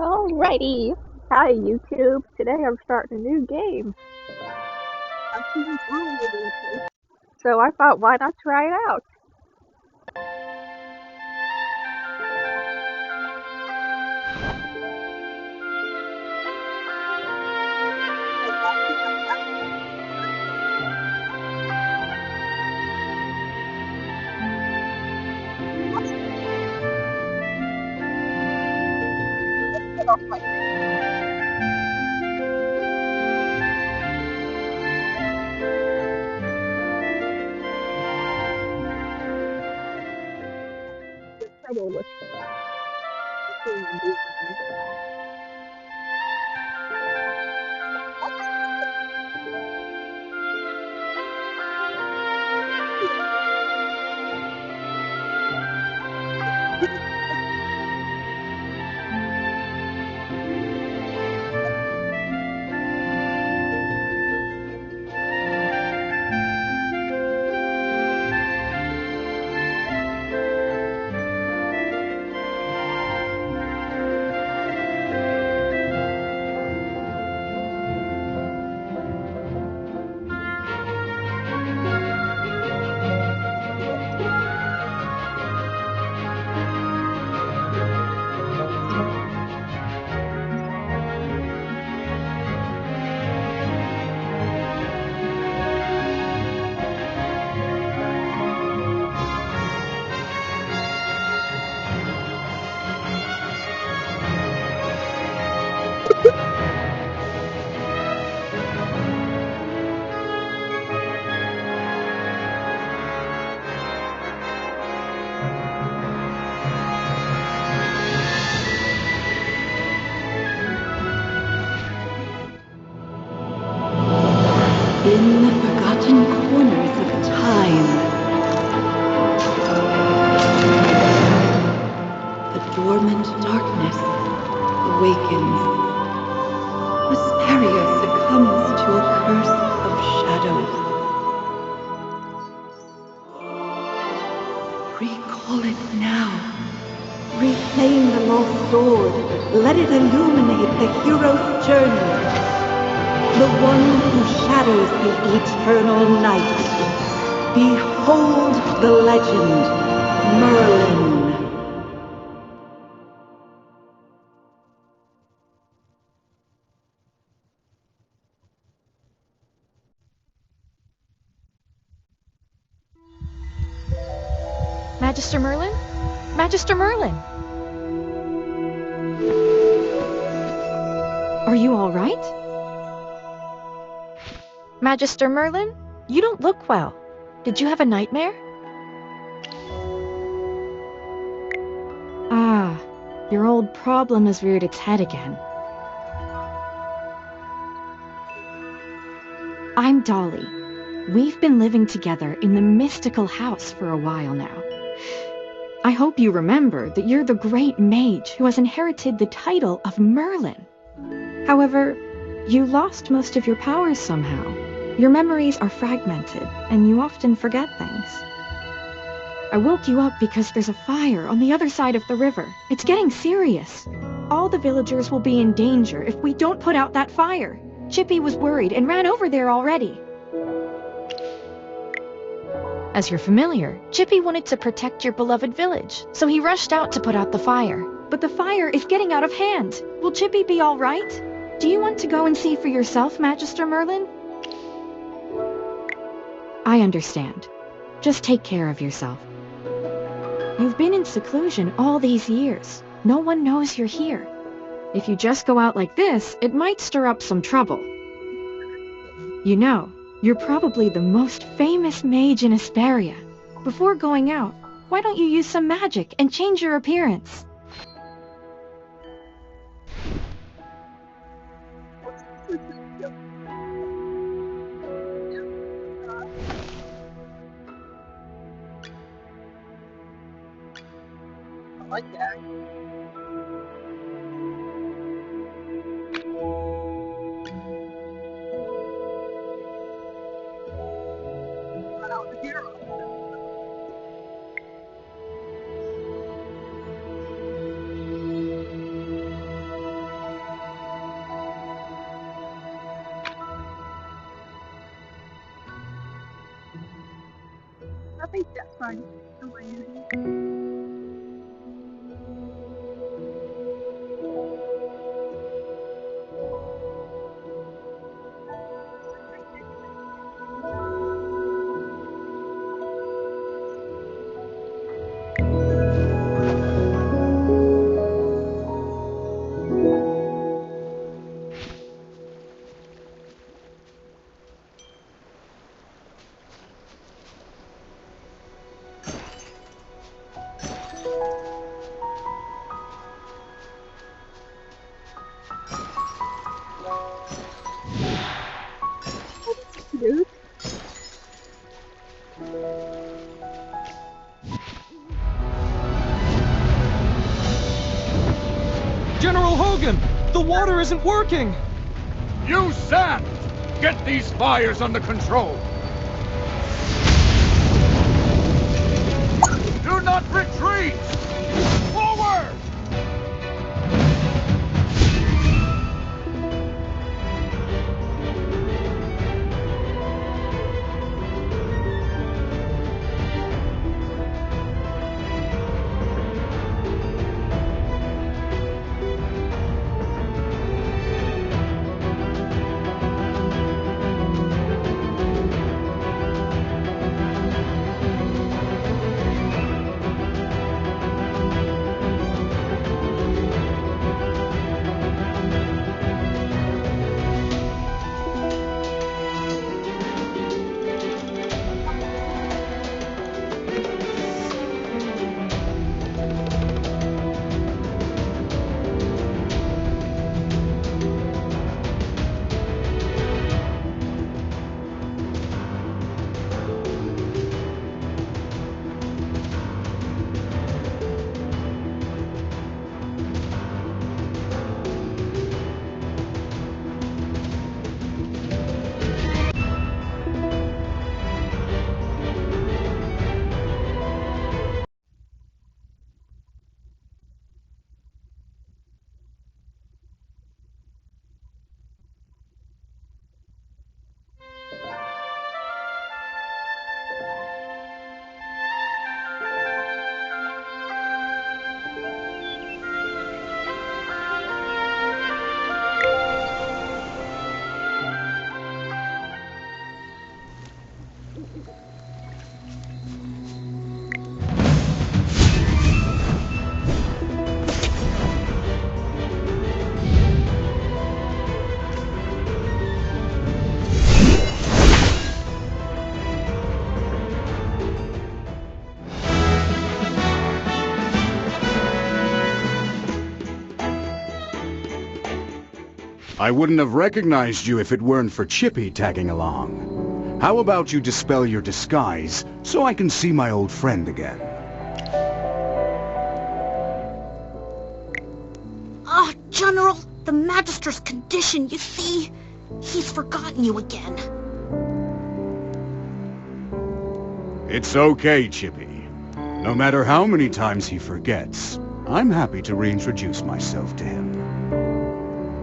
Alrighty. Hi YouTube. Today I'm starting a new game. I've seen this earlier, so I thought why not try it out? Trouble with In the forgotten corners of time, the dormant darkness awakens. Asperia succumbs to a curse of shadows. Recall it now. Reclaim the lost sword. Let it illuminate the hero's journey. The one who shadows the eternal night. Behold the legend, Merlin. Magister Merlin? Magister Merlin! Are you all right? Magister Merlin? You don't look well. Did you have a nightmare? Ah, your old problem has reared its head again. I'm Dolly. We've been living together in the mystical house for a while now. I hope you remember that you're the great mage who has inherited the title of Merlin. However, you lost most of your powers somehow. Your memories are fragmented, and you often forget things. I woke you up because there's a fire on the other side of the river. It's getting serious. All the villagers will be in danger if we don't put out that fire. Chippy was worried and ran over there already. As you're familiar, Chippy wanted to protect your beloved village, so he rushed out to put out the fire. But the fire is getting out of hand. Will Chippy be all right? Do you want to go and see for yourself, Magister Merlin? I understand. Just take care of yourself. You've been in seclusion all these years. No one knows you're here. If you just go out like this, it might stir up some trouble. You know, you're probably the most famous mage in Asperia. Before going out, why don't you use some magic and change your appearance? I like that. think that's fine. I'm usual. Cute. General Hogan! The water isn't working! Use sand! Get these fires under control! Do not retreat! Forward! I wouldn't have recognized you if it weren't for Chippy tagging along. How about you dispel your disguise so I can see my old friend again? Ah, General, the Magister's condition, you see? He's forgotten you again. It's okay, Chippy. No matter how many times he forgets, I'm happy to reintroduce myself to him.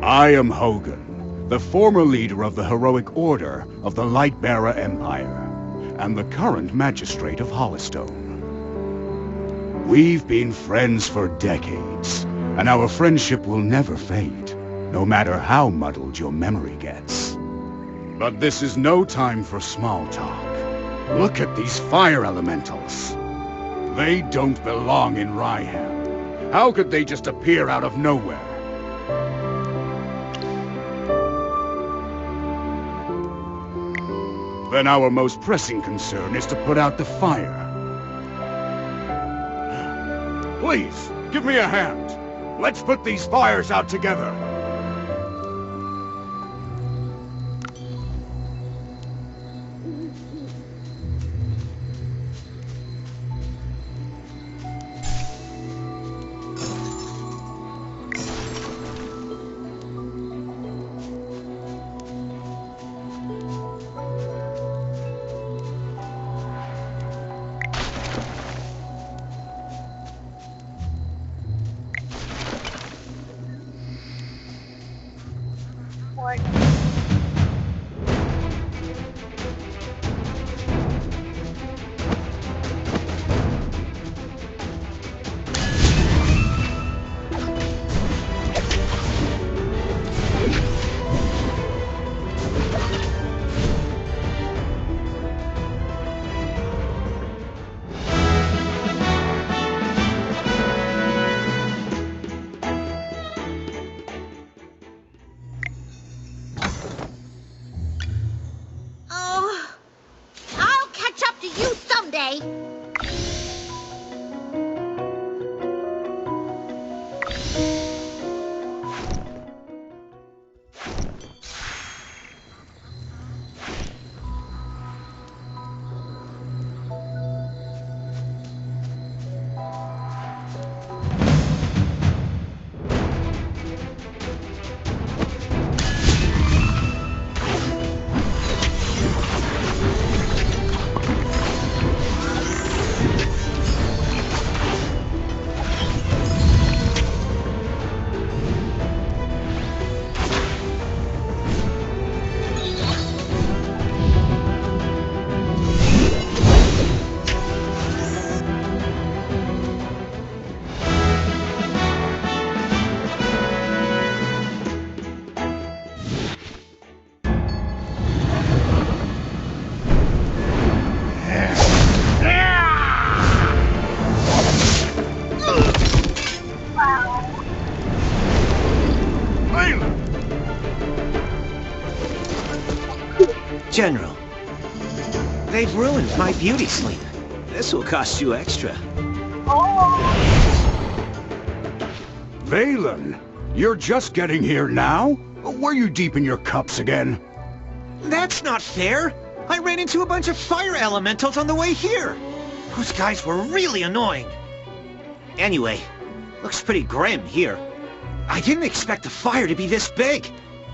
I am Hogan, the former leader of the heroic order of the Lightbearer Empire, and the current magistrate of Hollistone. We've been friends for decades, and our friendship will never fade, no matter how muddled your memory gets. But this is no time for small talk. Look at these fire elementals. They don't belong in Ryham. How could they just appear out of nowhere? Then our most pressing concern is to put out the fire. Please, give me a hand. Let's put these fires out together. What? General. They've ruined my beauty sleep. This will cost you extra. Valen, you're just getting here now? Were you deep in your cups again? That's not fair! I ran into a bunch of fire elementals on the way here! Those guys were really annoying. Anyway, looks pretty grim here. I didn't expect the fire to be this big.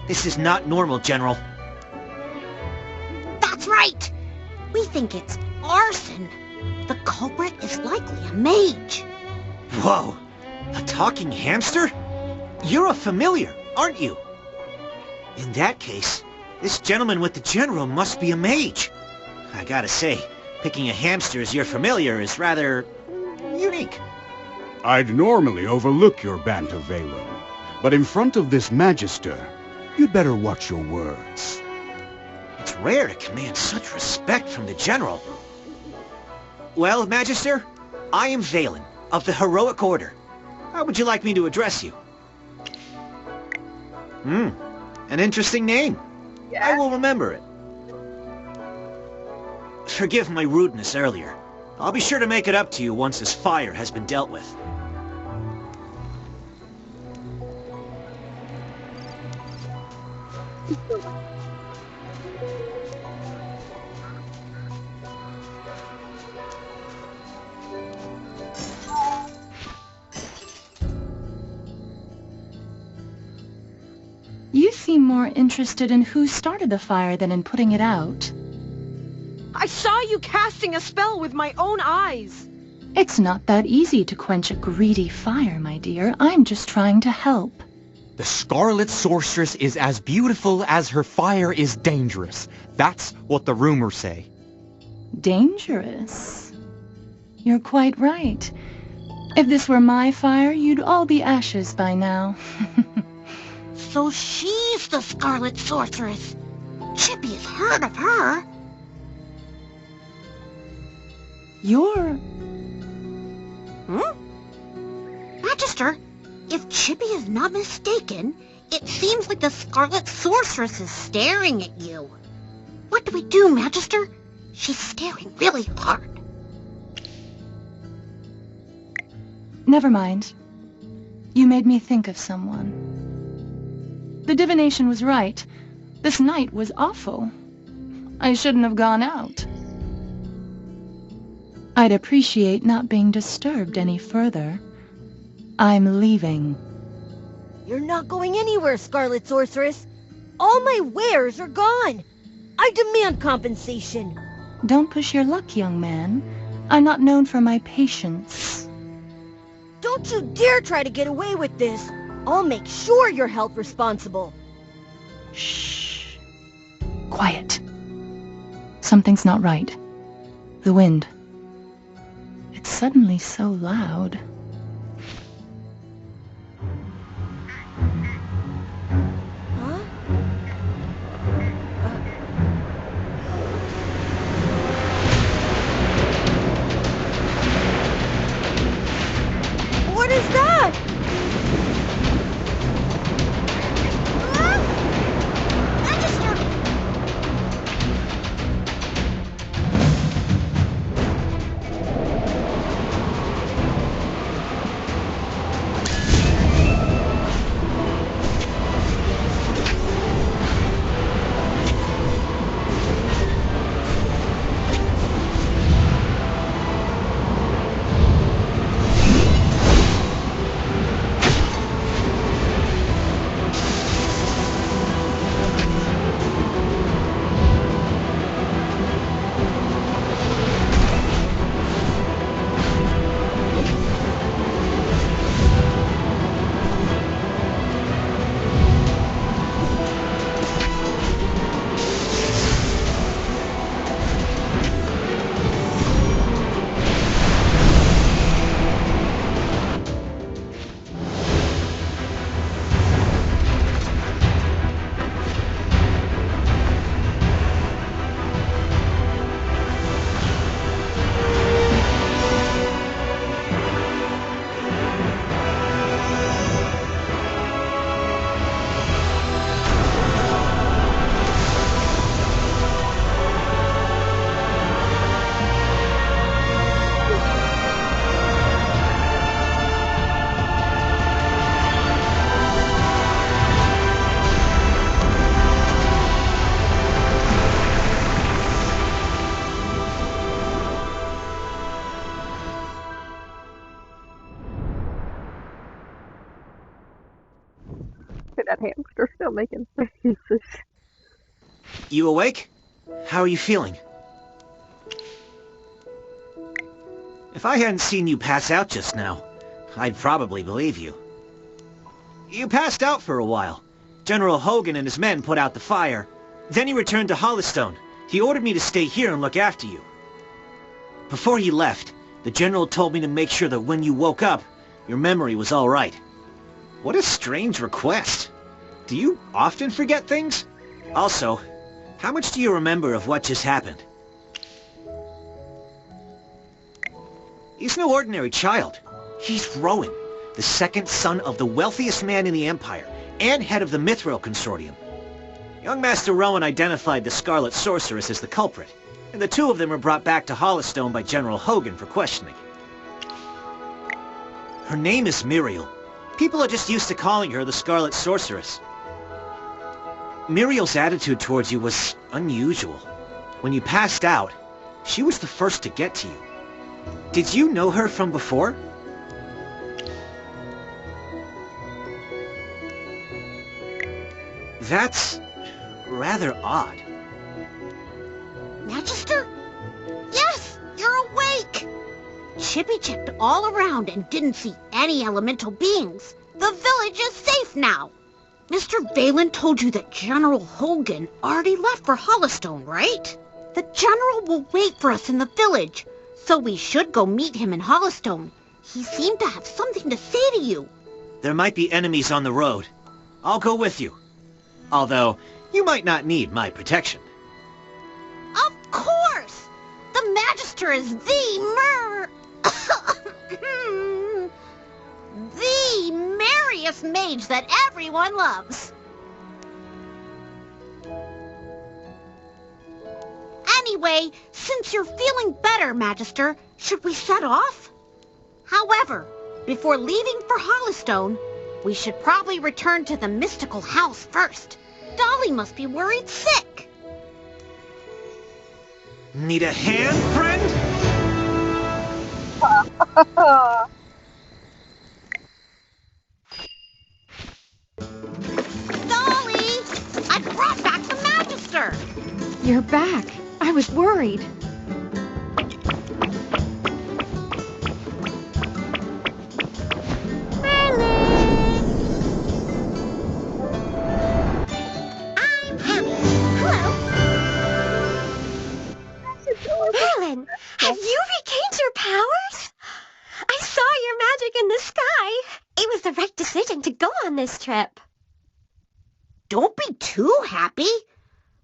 This is not normal, General. That's right! We think it's arson. The culprit is likely a mage. Whoa! A talking hamster? You're a familiar, aren't you? In that case, this gentleman with the general must be a mage. I gotta say, picking a hamster as your familiar is rather unique. I'd normally overlook your banter, Valen, but in front of this Magister, you'd better watch your words. It's rare to command such respect from the general. Well, Magister, I am Valen, of the Heroic Order. How would you like me to address you? An interesting name. Yeah. I will remember it. Forgive my rudeness earlier. I'll be sure to make it up to you once this fire has been dealt with. You seem more interested in who started the fire than in putting it out. I saw you casting a spell with my own eyes. It's not that easy to quench a greedy fire, my dear. I'm just trying to help. The Scarlet Sorceress is as beautiful as her fire is dangerous. That's what the rumors say. Dangerous? You're quite right. If this were my fire, you'd all be ashes by now. So she's the Scarlet Sorceress. Chippy's heard of her. You're... Magister, if Chippy is not mistaken, it seems like the Scarlet Sorceress is staring at you. What do we do, Magister? She's staring really hard. Never mind. You made me think of someone. The divination was right. This night was awful. I shouldn't have gone out. I'd appreciate not being disturbed any further. I'm leaving. You're not going anywhere, Scarlet Sorceress. All my wares are gone. I demand compensation. Don't push your luck, young man. I'm not known for my patience. Don't you dare try to get away with this. I'll make sure you're held responsible. Shh. Quiet. Something's not right. The wind. It's suddenly so loud. Huh? What is that? That hamster's still making faces. You awake? How are you feeling? If I hadn't seen you pass out just now, I'd probably believe you. You passed out for a while. General Hogan and his men put out the fire. Then he returned to Hollystone. He ordered me to stay here and look after you. Before he left, the General told me to make sure that when you woke up, your memory was all right. What a strange request. Do you often forget things? Also, how much do you remember of what just happened? He's no ordinary child. He's Rowan, the second son of the wealthiest man in the Empire, and head of the Mithril Consortium. Young Master Rowan identified the Scarlet Sorceress as the culprit, and the two of them were brought back to Hollystone by General Hogan for questioning. Her name is Muriel. People are just used to calling her the Scarlet Sorceress. Muriel's attitude towards you was unusual. When you passed out, she was the first to get to you. Did you know her from before? That's rather odd. Magister? Yes, you're awake! Chippy checked all around and didn't see any elemental beings. The village is safe now. Mr. Valen told you that General Hogan already left for Hollystone, right? The General will wait for us in the village, so we should go meet him in Hollystone. He seemed to have something to say to you. There might be enemies on the road. I'll go with you. Although, you might not need my protection. Of course! The Magister is the merriest mage that everyone loves. Anyway, since you're feeling better, Magister, should we set off? However, before leaving for Hollystone, we should probably return to the mystical house first. Dolly must be worried sick. Need a hand, friend? Dolly! I brought back the Magister! You're back. I was worried. Merlin, have you regained your powers? I saw your magic in the sky. It was the right decision to go on this trip. Don't be too happy.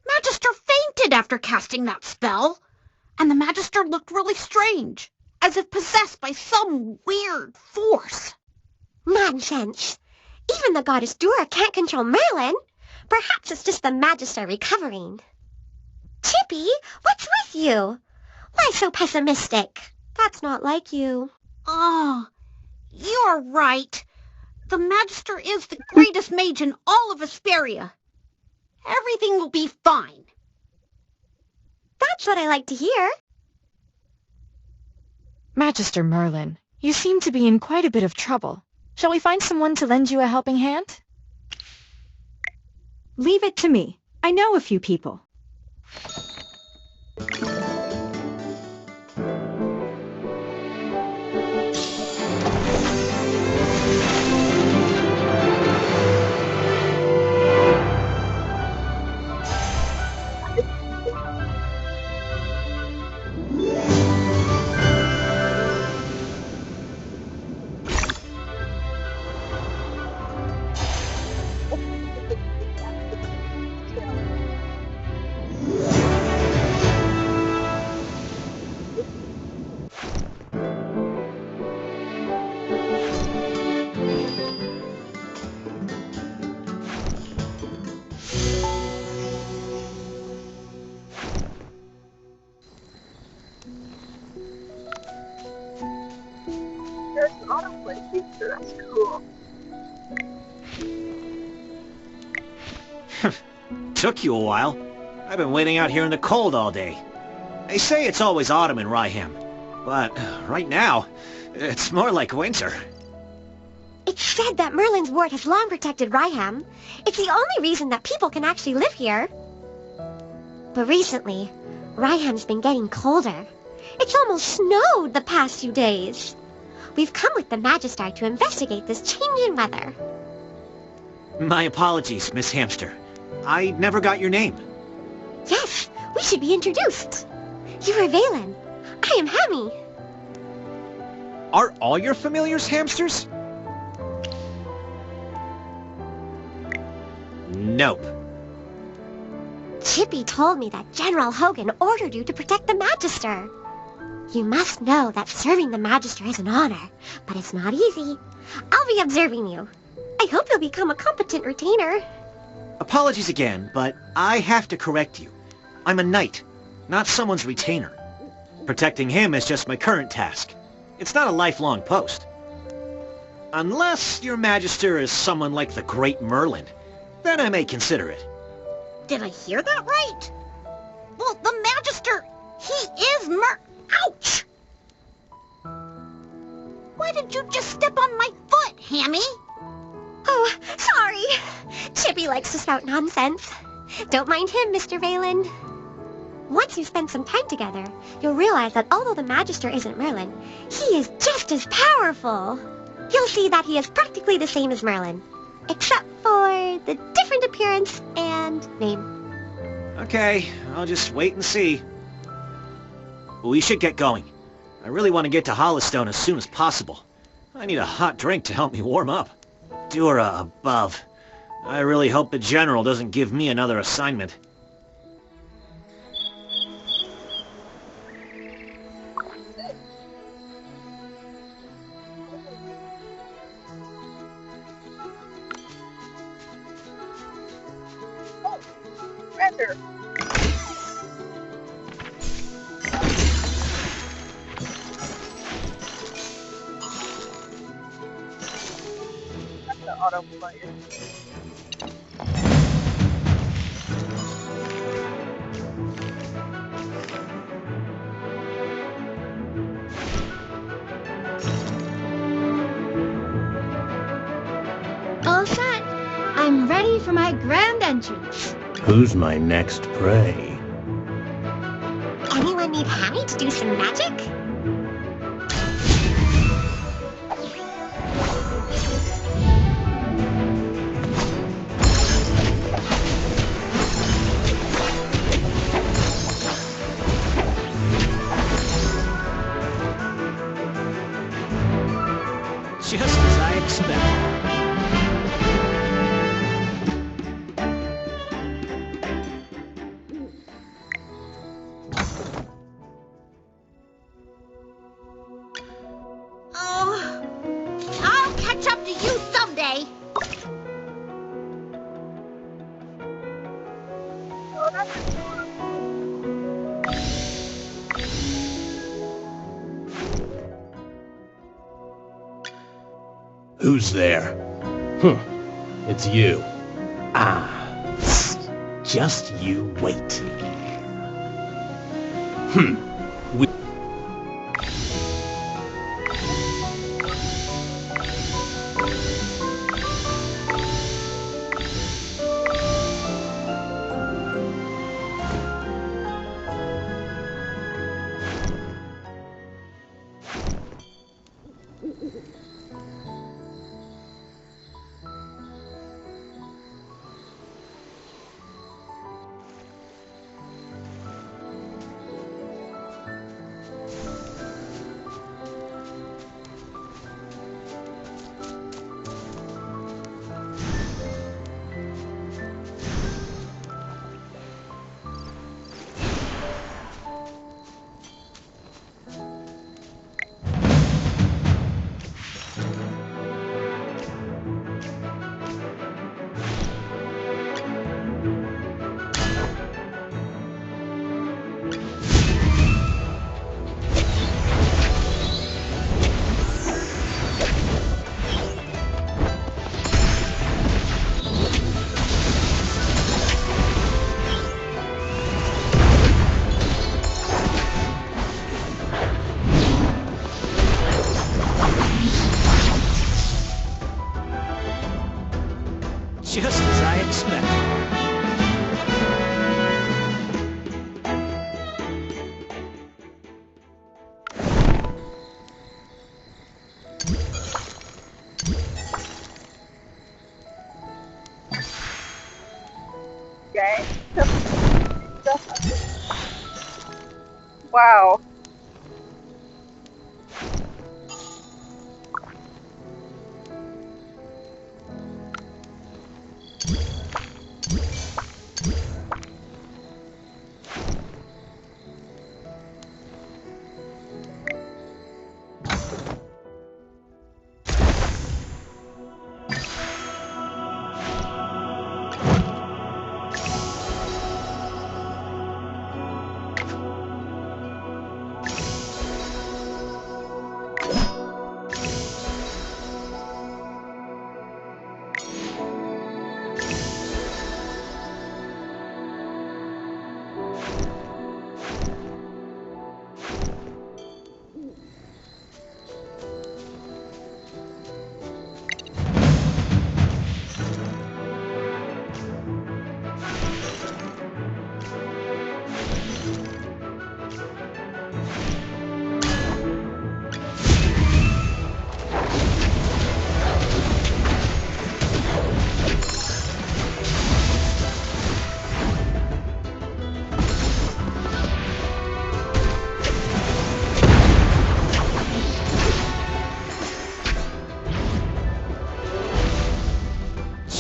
Magister fainted after casting that spell. And the Magister looked really strange, as if possessed by some weird force. Nonsense. Even the goddess Dura can't control Merlin. Perhaps it's just the Magister recovering. Chippy, what's with you? Why so pessimistic? That's not like you. Oh, you're right. The Magister is the greatest mage in all of Asperia. Everything will be fine. That's what I like to hear. Magister Merlin, you seem to be in quite a bit of trouble. Shall we find someone to lend you a helping hand? Leave it to me. I know a few people. There's an autoplay feature, that's cool. Took you a while. I've been waiting out here in the cold all day. They say it's always autumn in Ryham, but right now, it's more like winter. It's said that Merlin's ward has long protected Ryham. It's the only reason that people can actually live here. But recently, Ryham's been getting colder. It's almost snowed the past few days. We've come with the Magister to investigate this change in weather. My apologies, Miss Hamster. I never got your name. Yes, we should be introduced. You are Valen. I am Hammy. Are all your familiars hamsters? Nope. Chippy told me that General Hogan ordered you to protect the Magister. You must know that serving the Magister is an honor, but it's not easy. I'll be observing you. I hope you'll become a competent retainer. Apologies again, but I have to correct you. I'm a knight, not someone's retainer. Protecting him is just my current task. It's not a lifelong post. Unless your Magister is someone like the Great Merlin, then I may consider it. Did I hear that right? Well, the Magister, he is Ouch! Why did you just step on my foot, Hammy? Oh, sorry. Chippy likes to spout nonsense. Don't mind him, Mr. Valen. Once you spend some time together, you'll realize that although the Magister isn't Merlin, he is just as powerful. You'll see that he is practically the same as Merlin, except for the different appearance and name. Okay, I'll just wait and see. We should get going. I really want to get to Hollowstone as soon as possible. I need a hot drink to help me warm up. Dura above. I really hope the General doesn't give me another assignment. Render. That's the autoplay. All set. I'm ready for my grand entrance. Who's my next prey? Anyone need Hammy to do some magic? Just as I expected. Oh, I'll catch up to you someday. Who's there? It's you. Ah, just you wait. We Just as I expected. Okay. Wow.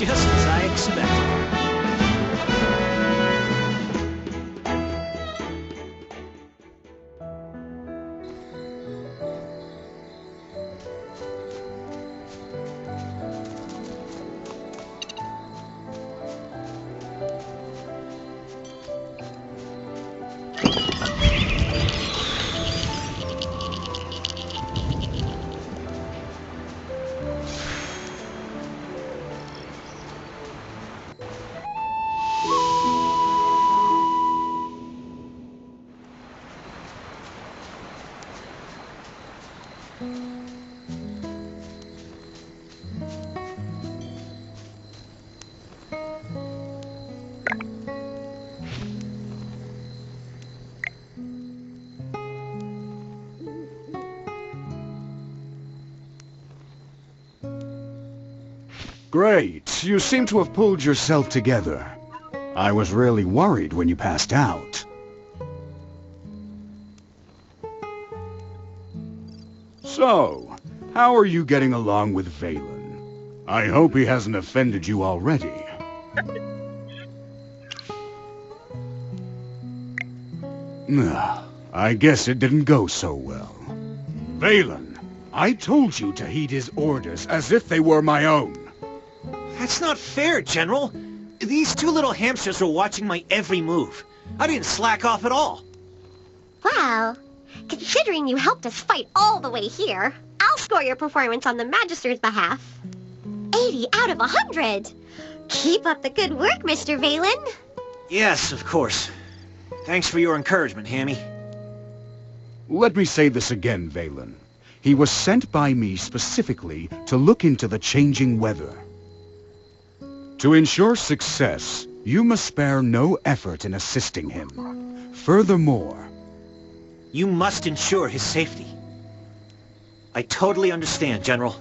Just as I expected. Great. You seem to have pulled yourself together. I was really worried when you passed out. So, how are you getting along with Valen? I hope he hasn't offended you already. I guess it didn't go so well. Valen, I told you to heed his orders as if they were my own. That's not fair, General. These two little hamsters are watching my every move. I didn't slack off at all. Well, considering you helped us fight all the way here, I'll score your performance on the Magister's behalf. 80 out of 100! Keep up the good work, Mr. Valen. Yes, of course. Thanks for your encouragement, Hammy. Let me say this again, Valen. He was sent by me specifically to look into the changing weather. To ensure success, you must spare no effort in assisting him. Furthermore, you must ensure his safety. I totally understand, General.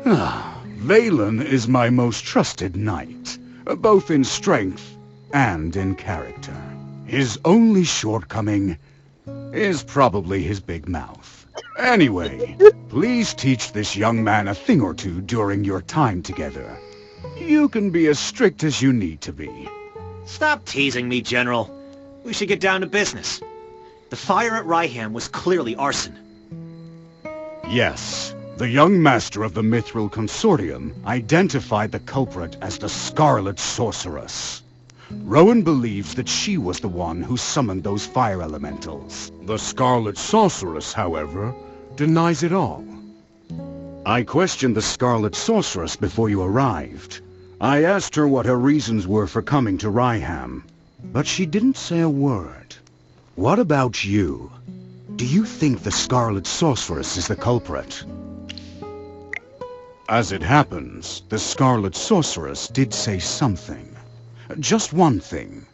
Valen is my most trusted knight, both in strength and in character. His only shortcoming is probably his big mouth. Anyway, please teach this young man a thing or two during your time together. You can be as strict as you need to be. Stop teasing me, General. We should get down to business. The fire at Ryham was clearly arson. Yes, the young master of the Mithril Consortium identified the culprit as the Scarlet Sorceress. Rowan believes that she was the one who summoned those fire elementals. The Scarlet Sorceress, however, denies it all. I questioned the Scarlet Sorceress before you arrived. I asked her what her reasons were for coming to Ryham, but she didn't say a word. What about you? Do you think the Scarlet Sorceress is the culprit? As it happens, the Scarlet Sorceress did say something. Just one thing.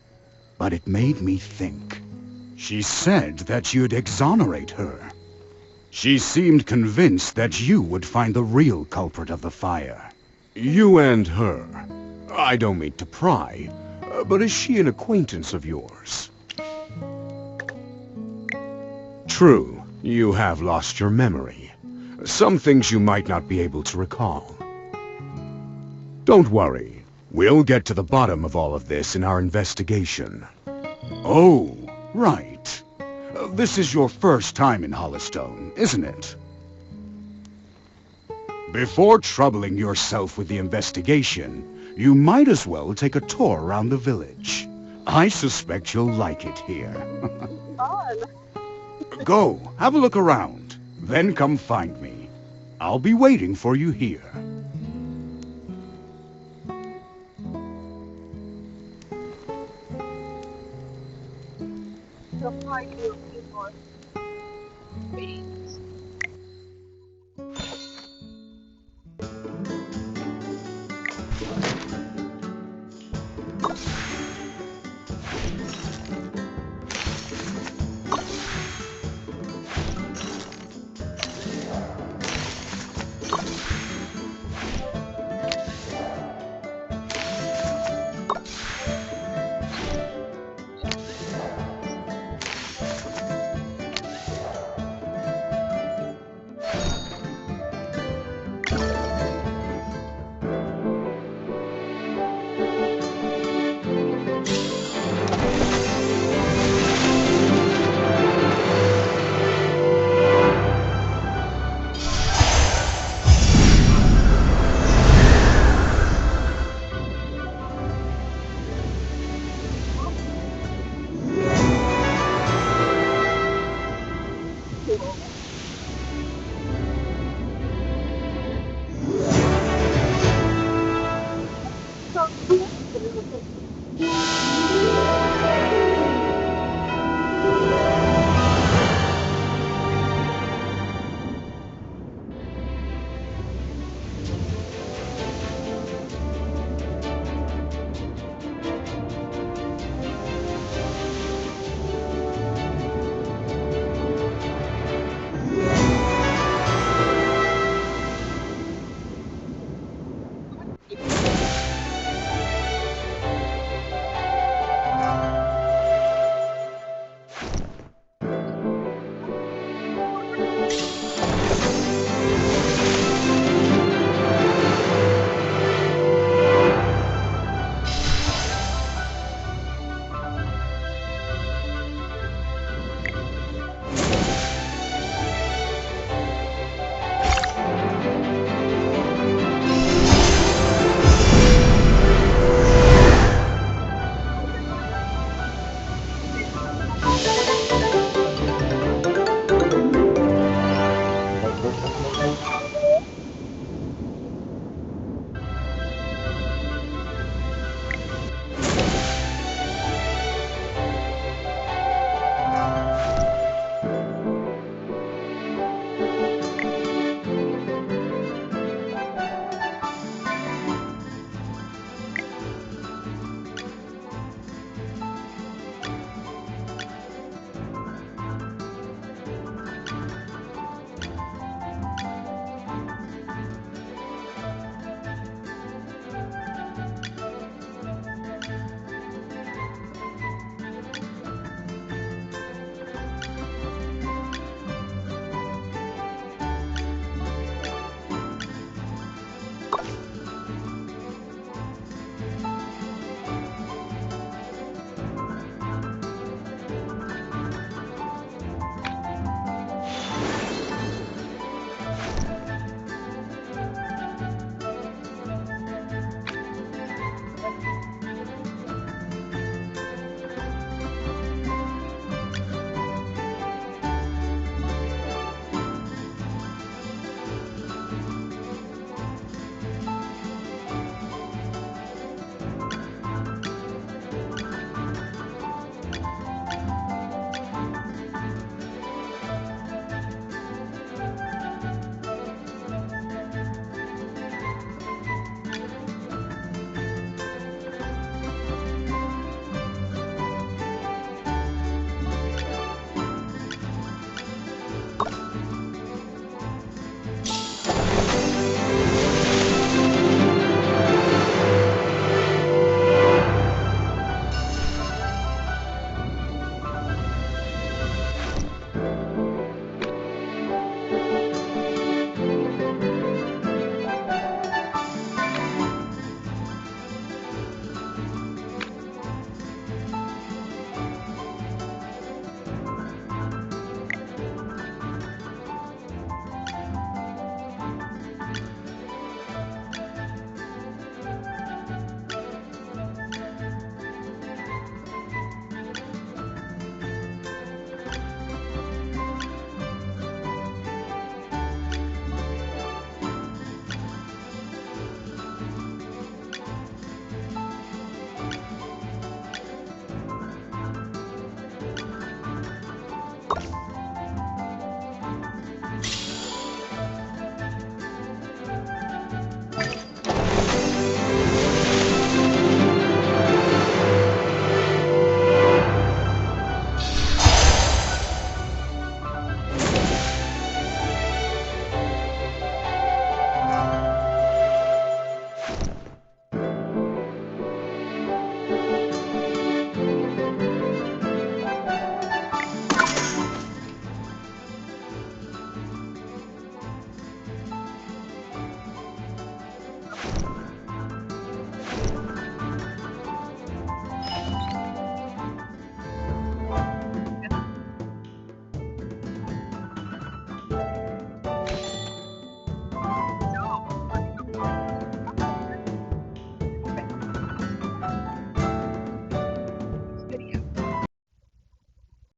But it made me think. She said that you'd exonerate her. She seemed convinced that you would find the real culprit of the fire. You and her. I don't mean to pry, but is she an acquaintance of yours? True, you have lost your memory. Some things you might not be able to recall. Don't worry. We'll get to the bottom of all of this in our investigation. Oh, right. This is your first time in Hollowstone, isn't it? Before troubling yourself with the investigation, you might as well take a tour around the village. I suspect you'll like it here. Go, have a look around. Then come find me. I'll be waiting for you here.